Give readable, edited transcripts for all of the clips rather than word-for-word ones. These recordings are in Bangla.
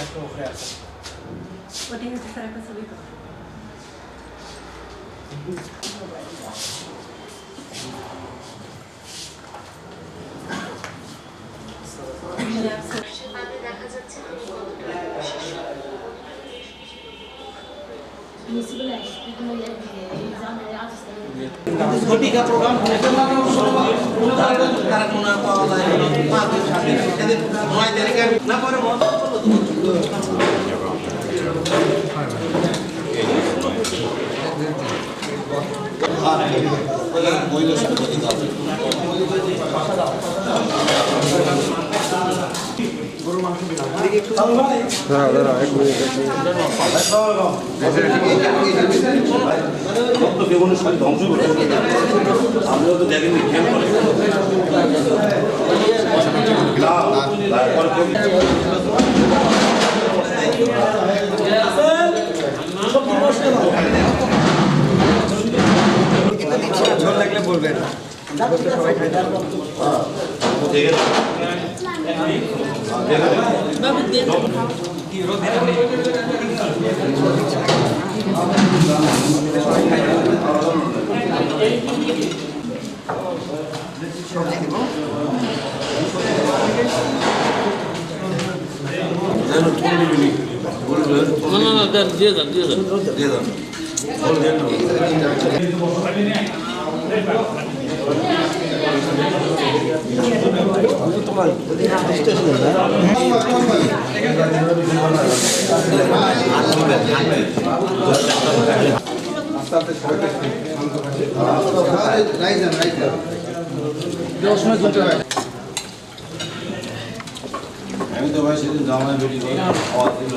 একটু উপরে আছে ওটি হচ্ছে স্যার একটা ছবি তো দেখা যাচ্ছে তিনি কতটা বিশেষ ঘটিকা প্রোগ্রাম তারা কোন পাওয়া যায় 5 দিন 7 দিন এদের 9 তারিখে না পরে আমিও তো দেখেনি খেয়াল করে লাগলে বলবেন না দিয়ে দেন আমি তো ভাই সেদিন জামাই বেটি খাওয়া দিল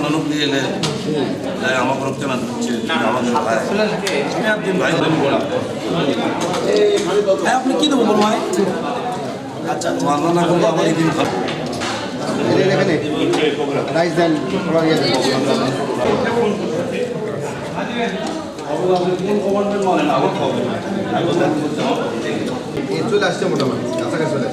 মানুষ দিয়ে এলে আমার কোনো কেনা দিচ্ছে আমাদের ভাই আপনি কি দেবো ভাই আচ্ছা মান্না না করলে আমার এই দিন রাইস দেন চলে আসছে মোটামুটি কাছাকাছি চলে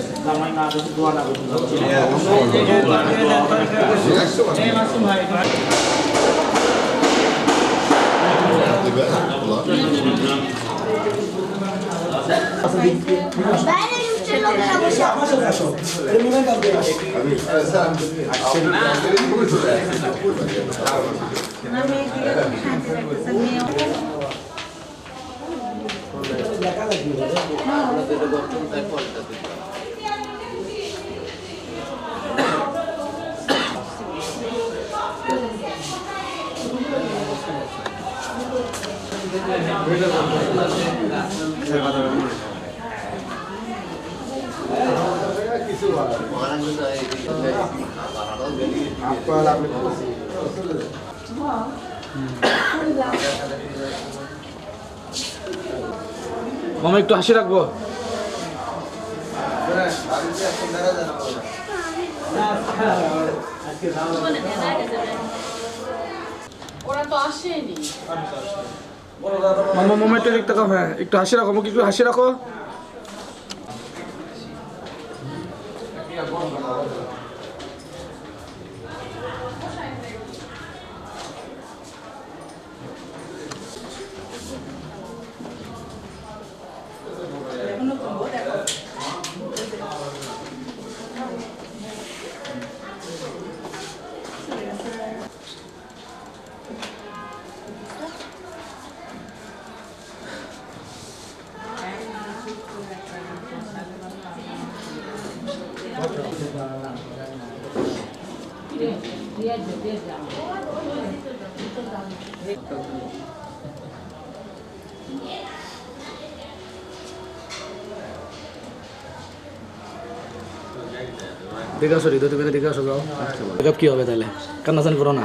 মামা একটু হাসি রাখবো ওরা তো আসেনি মামা মামা একটু দেখতে কাও হ্যাঁ একটু হাসি রাখো আমাকে একটু হাসি রাখো দেখে আসো রিদো তুমি দেখে আসো যাও মেকআপ কি হবে তাহলে কান্নাচান করো না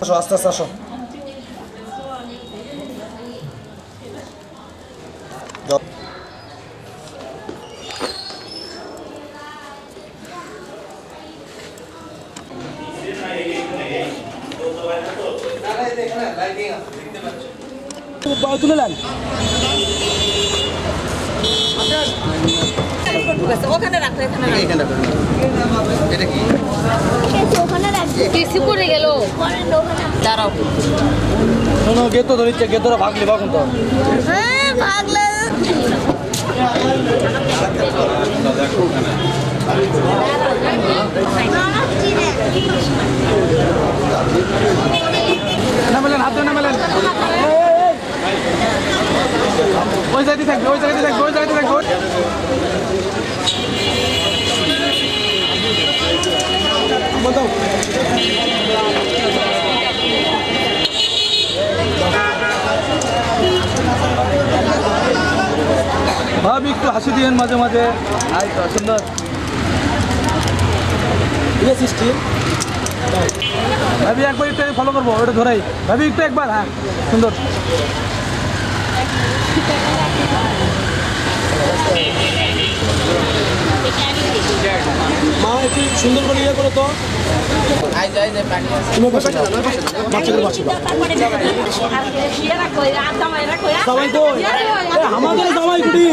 আসো আস্তে আস্তে আসো তুলে নেন। ওখানে রাখো, এখানে রাখো। এইখানটা করুন। এটা কি? কিছু পড়ে গেল। দাঁড়াও। শোনো গেত ধরিচ্ছে, গেতরা ভাগলে ভাগুন তো। হ্যাঁ, ভাগলে। নামেলেন, হাতে নামেলেন। ওই জায়গায় থাকবে, ওই জায়গায় থাকবে, ওই জায়গায় থাকবে। বলতো ভাবি একটু হাসি দিয়েন মাঝে মাঝে। সুন্দর সৃষ্টি ভাবি একবার একটু ফলো করবো, ওটা ধরাই ভাবি একটু একবার। হ্যাঁ সুন্দর। মা একটু সুন্দর করে ইয়ে করো তো। সবাই তো আমাদের সবাই কুড়ি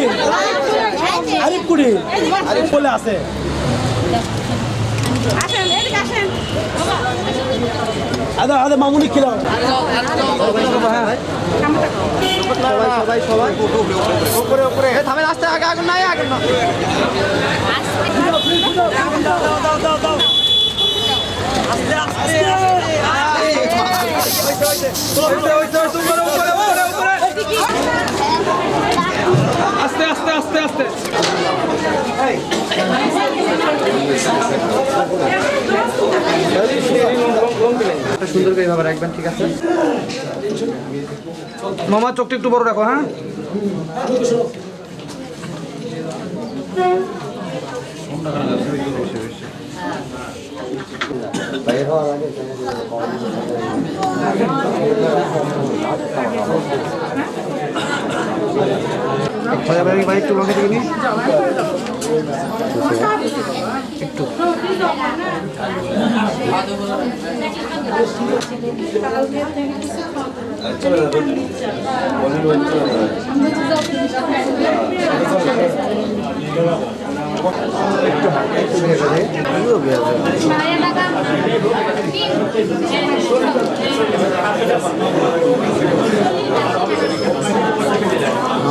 আরিফ কুড়ি আরিফ বলে আছে। আদা আদা মামুনি খেলাম। সবাই সবাই উপরে উপরে থামে আসতে আগে আগুন নাই আগুন না আস্তে আস্তে আস্তে আস্তে। সুন্দর করে ভাবে রাখবেন, ঠিক আছে? মামা চোখটা একটু বড় রাখো। হ্যাঁ ভাই একটু লঙ্কা থেকে নিই।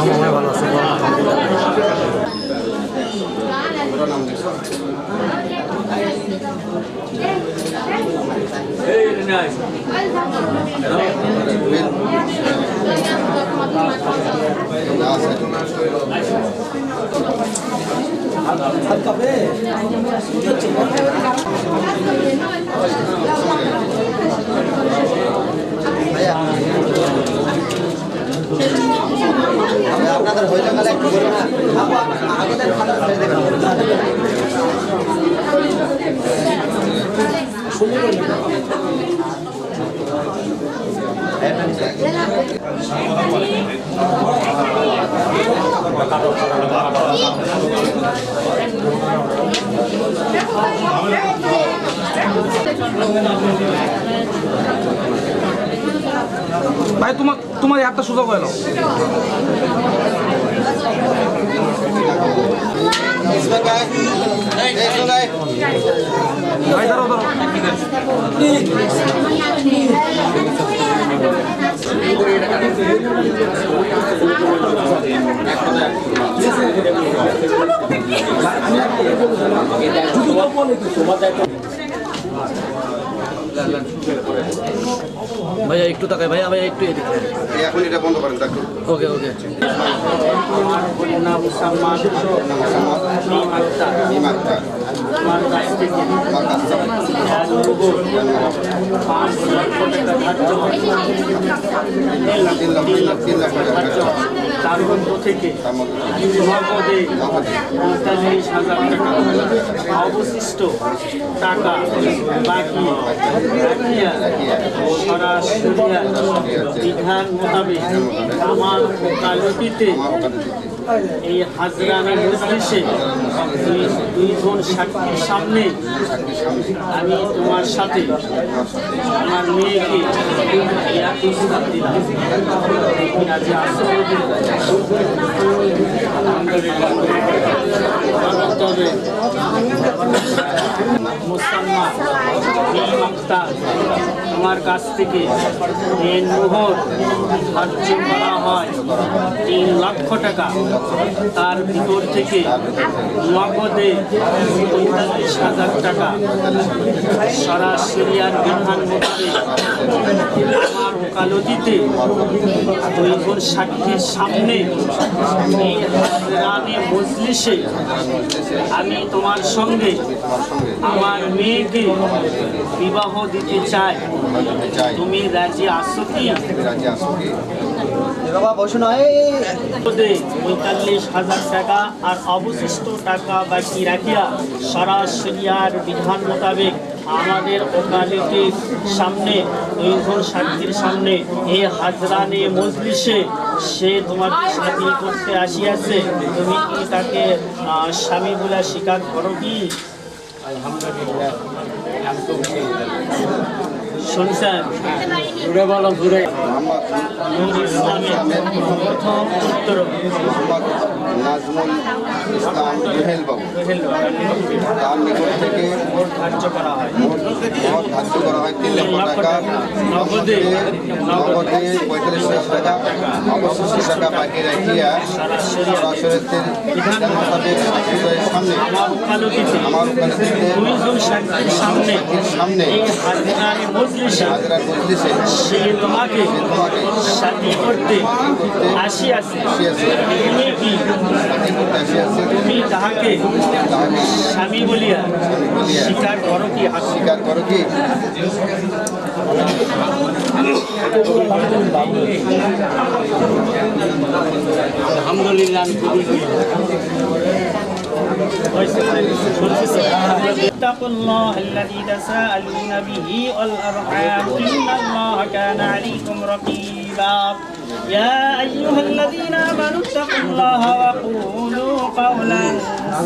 মামা ভালো আছে। আপনাদের হইলে গেলে একটু বলুন না, আগেদের খাতা ছেড়ে দেবেন। ভাই তোমার তোমার হাতটা সোজা করে নাও। ভাই দাঁড়াও দাঁড়াও। ভাইয়া একটু তাকাই, ভাইয়া ভাইয়া একটু এদিকে। এখন এটা বন্ধ করেন ডাক্তার। ওকে ওকে। আমার নাম সালমান ইমাক্তার আমার কাছ থেকে 3 লাখ টাকা তার মধ্য থেকে তার মধ্যে নগদে 45,000 টাকা অবশিষ্ট টাকা বাকি রাখিয়া সরাসরি বিধান মোতাবেক আমার ওকালতিতে এই হাজরানে মজলিসে দুইজন সাক্ষীর সামনে আমি তোমার সাথে আমার মেয়েকে ইয়া প্রস্তাব দিলাম। রাজি আছো? তবে মুসলমান এই মুক্তার আমার কাছ থেকে এই মোহর ধার্য করা হয় 3 লক্ষ টাকা। তার ভিতর থেকে নগদে 45,000 টাকা সরাসরি আর বিধান মোতাবেক আমার ওকালতিতে দুইজন সাক্ষীর সামনে এই হাজরানে মজলিসে আমি তোমার সঙ্গে আমার মেয়েকে বিবাহ দিতে চাই। তুমি রাজি আছো কি? বাবা বসুন। 45,000 টাকা আর অবশিষ্ট টাকা বাকি রাখিয়া সরাসরি আর বিধান মোতাবেক আমাদের ওকালতির সামনে দুইজন সাক্ষীর সামনে এই হাজরানে মজলিসে সে তোমাকে স্বাধীন করতে আসিয়াছে। তুমি কি তাকে স্বামী বলে স্বীকার করো কি? আলহামদুলিল্লাহ। শুনছেন? ঘুরে বলো ঘুরে। ইসলামের প্রথম উত্তর নাজমুল ইসলাম জুহেল বাবু তার নিকট থেকে ধার্য করা হয় ধার্য করা হয় 3 লক্ষ টাকা নগদে 45,000 টাকা অবশিষ্ট টাকা বাকি রাখিয়া সরাসরি বিধান মোতাবেক সামনে আমার ওকালতিতে দুইজন সাক্ষীর সামনে এই হাজরানে মজলিসে সে তোমাকে সাথী করতে আসিয়াছে। তুমি কি তুমি তাহাকে স্বামী বলিয়া স্বীকার করো কি? স্বীকার করো কি? আলহামদুলিল্লাহ। اتقوا الله الذي تساءلون به والأرحام إن الله كان عليكم رقيبا يا أيها الذين آمنوا اتقوا الله وقولوا قولا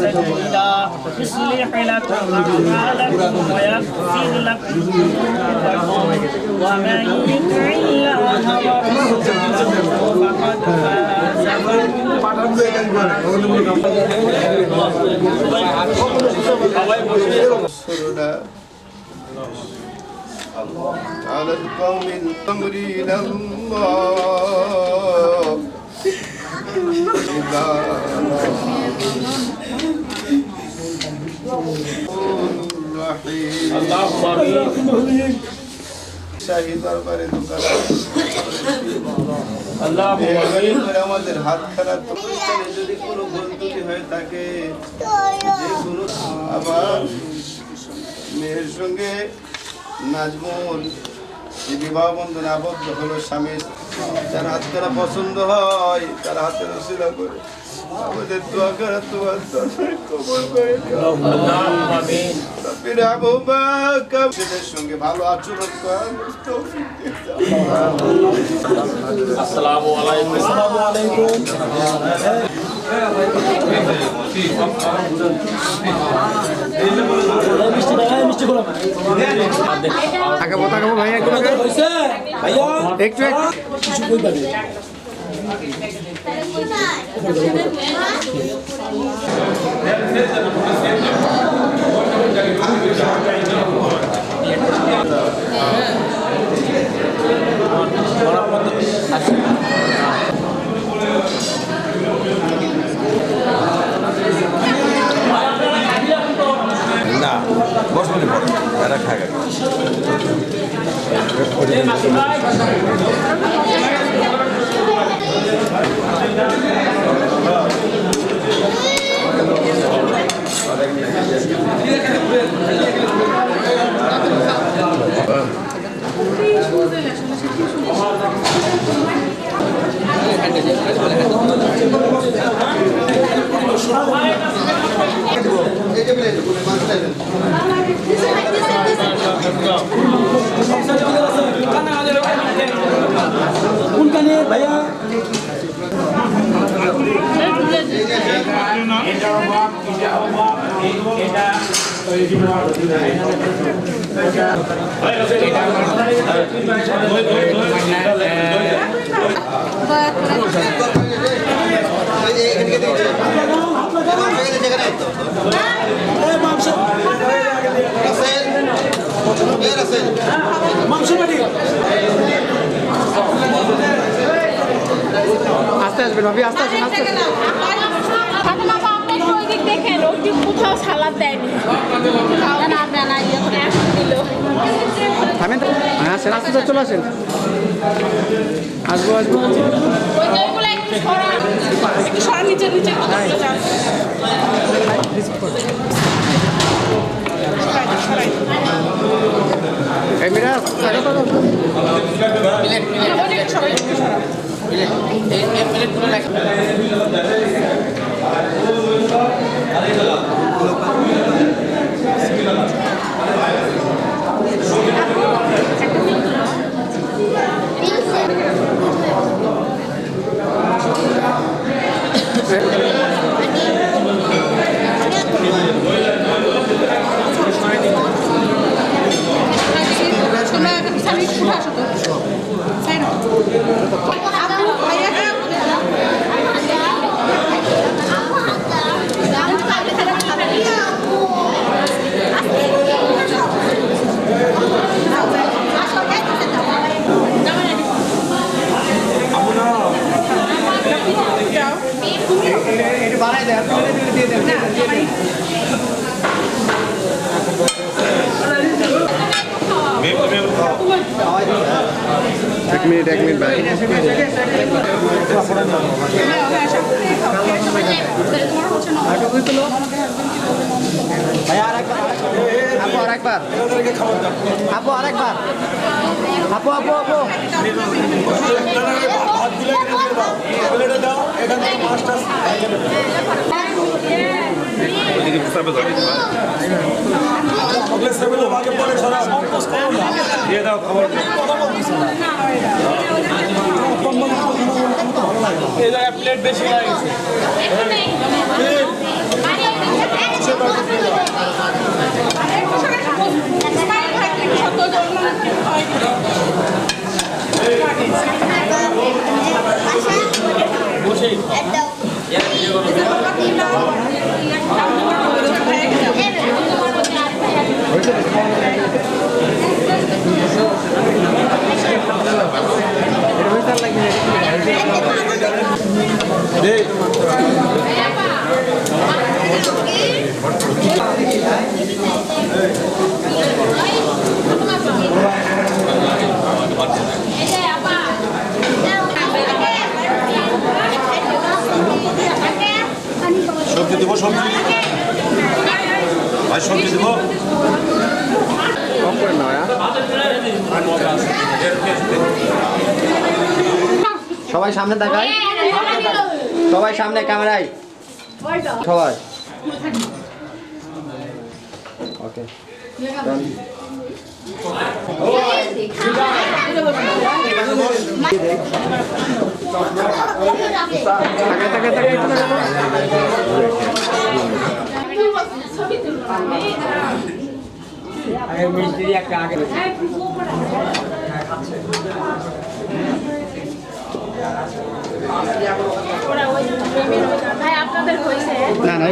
سديدا يصلح لكم أعمالكم ويغفر لكم ذنوبكم ومن يطع الله ورسوله فقد فاز على القوم الأمر إلى الله শাহী দরবারে আমাদের হাত খারাপ যদি কোনো ভুল ত্রুটি হয়ে থাকে আবার মেয়ের সঙ্গে নাজমুল এই বিবাহ বন্ধনে আবদ্ধ হলো। স্বামী যার হাত খারাপ পছন্দ হয় তার হাতে রসিলা করে আমাদের দোয়া করা তোমার কবুল করে দিও। সঙ্গে ভালো আচরণ করার আসসালামু আলাইকুম। তাকাবো ভাইয়া একটু কিছু বই পাবে। না বসবনি পড়ে এরা খায় এই যে ভাইয়া মাংস বাড়ি আস্তে আসবেন ভাবি, আস্তে আসবেন, আস্তে আসবেন। দেখেন ওই কোথাও সালাদ দেয়নি থামেন তো। হ্যাঁ স্যার, আস্তে আস্তে চলে আসেন। আসবো আসবো। এই মিরাজ, টাকা তো দাও। এক মিনিট ভাই। আপু আরেকবার, আপু আরেকবার, আপু আপু আপু প্লেট বেশি হয়ে গেছে সবজি দেবো, সবজি ভাই, সবজি দেবো। কম করে নাও। সবাই সামনে তাকায়, সবাই সামনে ক্যামেরায়, সবাই ওকে। ভাই আপনাদের হয়েছে না না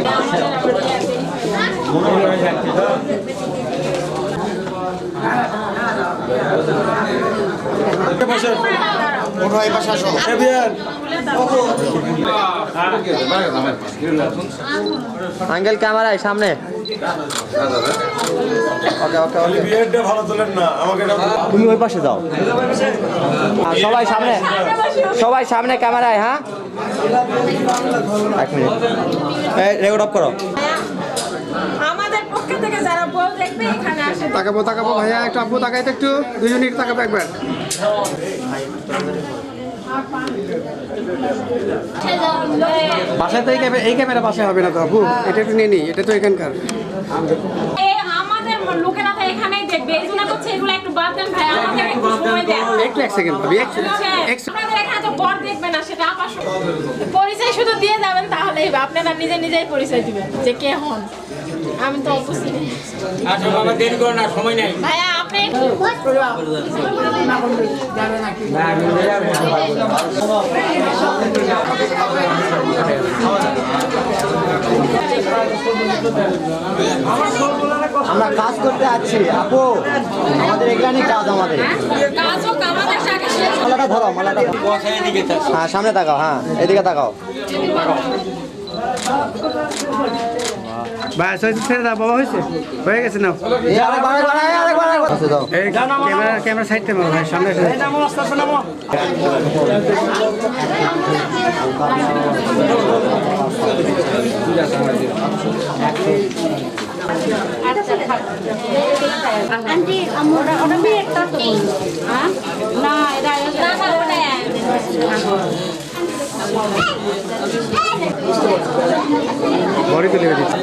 আঙ্কেল ক্যামেরায় সামনে। ওকে ওকে ওকে, বিয়েটা ভালো তোলেন না আমাকে। তুমি ওই পাশে যাও। সবাই সামনে, সবাই সামনে ক্যামেরায়। হ্যাঁ, এক মিনিট, রেকর্ড অফ করো। আমাদের পক্ষ থেকে যারা বউ দেখবে এখানে আসে তাকাবো তাকাবো ভাইয়া, একটু আপু তাকাইতে, একটু দুজনে একটু তাকাবো একবার। বাসায় তো এই ক্যামেরা বাসায় হবে না তো আপু, এটা একটু নিয়ে নি, এটা তো এখানকার। আমাদের লোকেরা তো এখানেই দেখবে, এই জন্য করছে এগুলো একটু বাদ দেন ভাই, আমাদের একটু সময় দেন। একটু এক সেকেন্ড ভাবি আপনাদের এখানে তো বর দেখবে না, সেটা আমার পরিচয় শুধু দিয়ে যাবেন, তাহলেই হবে। আপনারা নিজে নিজেই পরিচয় দিবেন যে কে হন। আমি তো উপস্থিত। আচ্ছা বাবা, দেরি করো না, সময় নাই। ভাইয়া আপনি আমরা কাজ করতে আছি আপু, আমাদের এগুলানি কাজ আমাদের। কাজ হোক আমাদের সাথে শেষ। মালাটা ধরো, মালাটা ধরো। হ্যাঁ সামনে তাকাও, হ্যাঁ এদিকে তাকাও। বাস হয়েছে, ছেড়ে দাও বাবা, হয়েছে, হয়ে গেছে না। ক্যামেরা সাইড থেকে ভাই, সামনে আন্টি আমরা ওটা বিয়েটা তো হ্যাঁ না এটা বড়ি তুলে দিচ্ছি।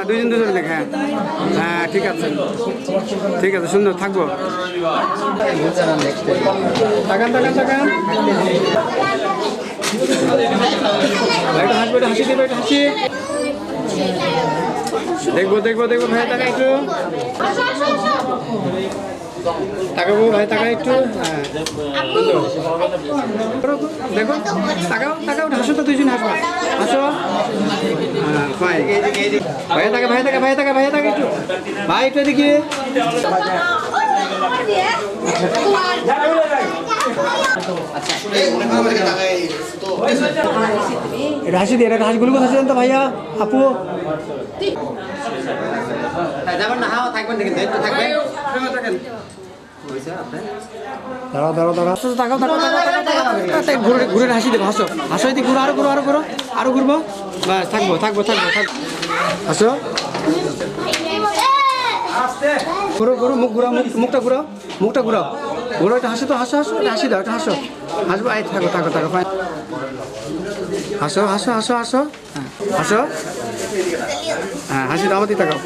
দুইজন দেখে, হ্যাঁ ঠিক আছে, ঠিক আছে, সুন্দর থাকবো। তাকান তাকান তাকান, একটা হাসি, একটা হাসি দেবে, একটা হাসি। দেখবো দেখবো দেখবো ভাই, টাকা একটু তাকাবো ভাই, টাকা একটু, হ্যাঁ দেখো, তাকাও তাকাও, হাসো তো, দুইজন হাসবা, হাসো, হ্যাঁ ফাইন। ভাইয়া থাকে, ভাইয়া থাকে, ভাইয়া থাকে, ভাইয়া থাকে একটু, ভাই একটু এদিকে। এটা হাসি দিয়ে, এটা হাসিগুলো হাসি দেন তো ভাইয়া, আপু। দাঁড়াও দাঁড়াও দাঁড়াও, তাকাও তাকাও তাকাও, ঘুরে ঘুরে হাসি দেবো, হাসো হাসো, এদিকে ঘুরো, আরো ঘুরো, আরো ঘুরো, আরো ঘুরবো, বাস থাকবো থাকবো থাকবো থাকবো, হাসো, ঘুরো ঘুরো, মুখ ঘুরাও, মুখটা ঘুরাও, মুখটা ঘুরাও, ঘুরো, একটা হাসো তো, হাসো হাসো, একটা হাসি দাও, একটা হাসো, হাসবো, এই থাকো থাকো থাকো, ফাইন, হাসো হাসো হাসো হাসো, হ্যাঁ হাসো, হ্যাঁ হাসি দাও, আমাদের তাকাও।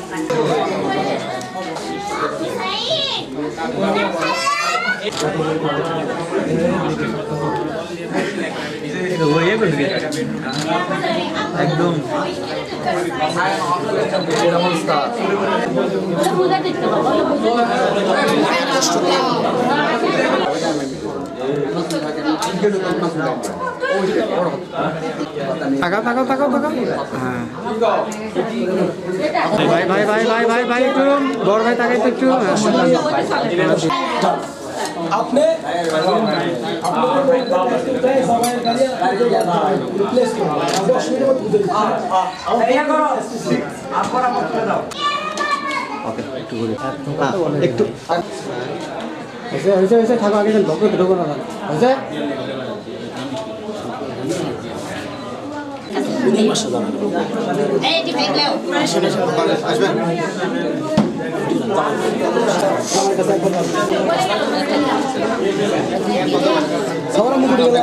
একদম তাকাও তাকাও তাকাও তাকাও, হ্যাঁ ভাই ভাই ভাই ভাই ভাই ভাই, একটু বড় ভাই তাকাই তো একটু, আপনি একটু হয়েছে হয়েছে, থাকো, আগে ঢোকো ঢোকো না, হয়েছে। সবার মুখ উঠে গেল,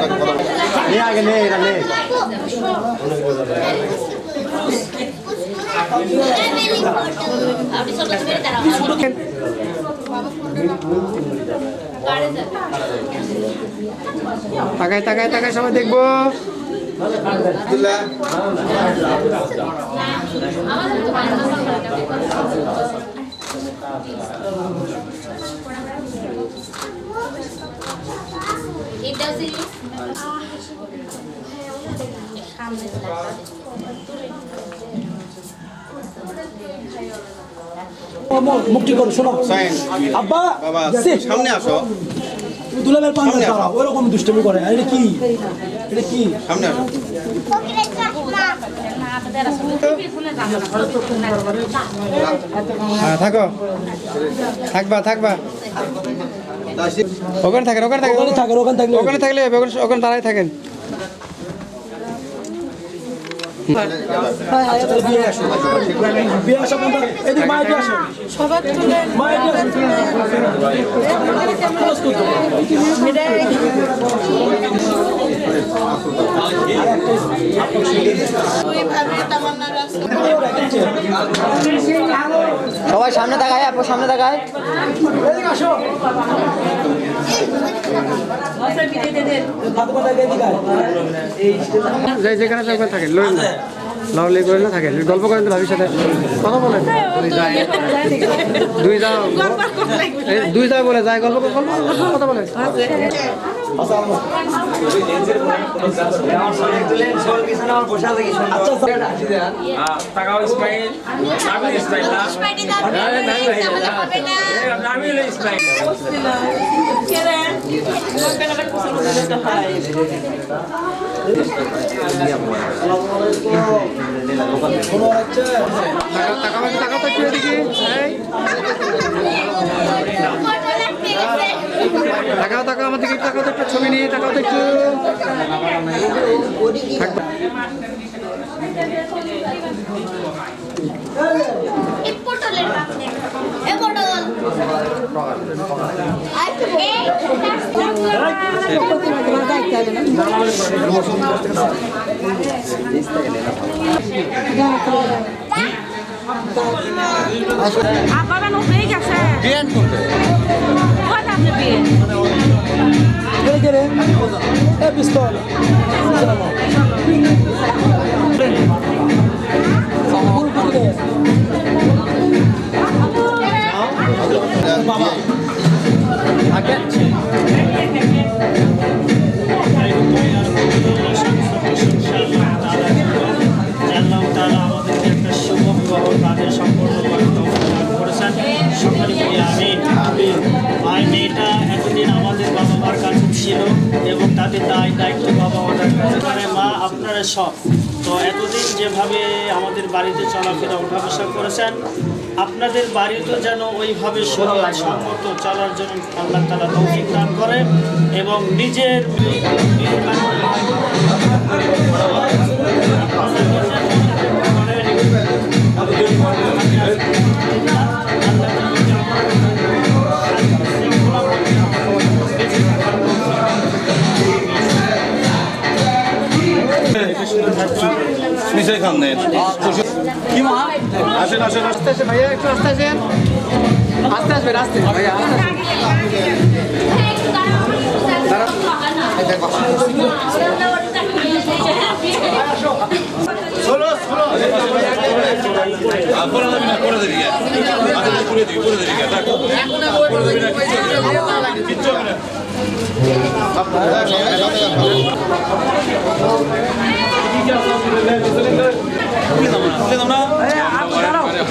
আগে নে, এটা নে। তাকায় তাকায় তাকায়, সবাই দেখবো। মুক্তি করো, শোনো আব্বা, বাবা সে, সামনে আসো, দুলাবের পাঞ্জা দাঁড়া, ওইরকম দুষ্টামি করে, এটা কি, এটা কি, সামনে আসো। হ্যাঁ থাকো, থাকবা থাকবা, ওখানে থাকেন, ওখানে থাকেন, ওখানে থাকেন, ওখানে থাকলে ওখানে থাকলে ওখানে দাঁড়াই থাকেন। বিয়ে আসা পর্যন্ত এদিকে মাইকে আসো, সবার তুলে মাইকে আসো, সবাই সামনে তাকায়, আপু সামনে তাকায়। যেখানে থাকে লড়েন না, লাউলি করেন না, থাকে গল্প করেন তো ভাবির সাথে কথা বলেন। দুই যায় বলে যায় গল্প কথা বলে। টাকা ইসমাইল আমি ইসমাইল না আমি ইসমাইল টাকা তো একটু এদিকে টাকাও টাকা আমার দিকে টাকা তো একটু ছবি নিয়ে টাকাও তো একটু আপনার উপরেই গেছে বিয়ান করবে কোথায় আপনি বিয়ে পিস্তল বাবা আমাদেরকে একটা শুভ বিবাহ তাদের সম্পর্ক করেছেন। সকলে বলি আর মেয়েটা এতদিন আমাদের বাবা মার কাছে ছিল এবং তাদের দায়িত্ব বাবা মার কাছে। মানে মা আপনারা সব তো এতদিন যেভাবে আমাদের বাড়িতে চলাফেরা ওঠা বসা করেছেন, আপনাদের বাড়িতে যেন ওইভাবে শরীয়ত সম্মত চলার জন্য আল্লাহ তাআলা তৌফিক দান করেন এবং নিজের নিশ্চয়ই খান নেন কি মা আসেন আসেন আস্তে আস্তে ভাইয়া একটু আস্তে আসেন আস্তে আসবেন আস্তে ভাইয়া করে দেবি করে দিবি করে দেবি কিচ্ছু হবে না আপনারা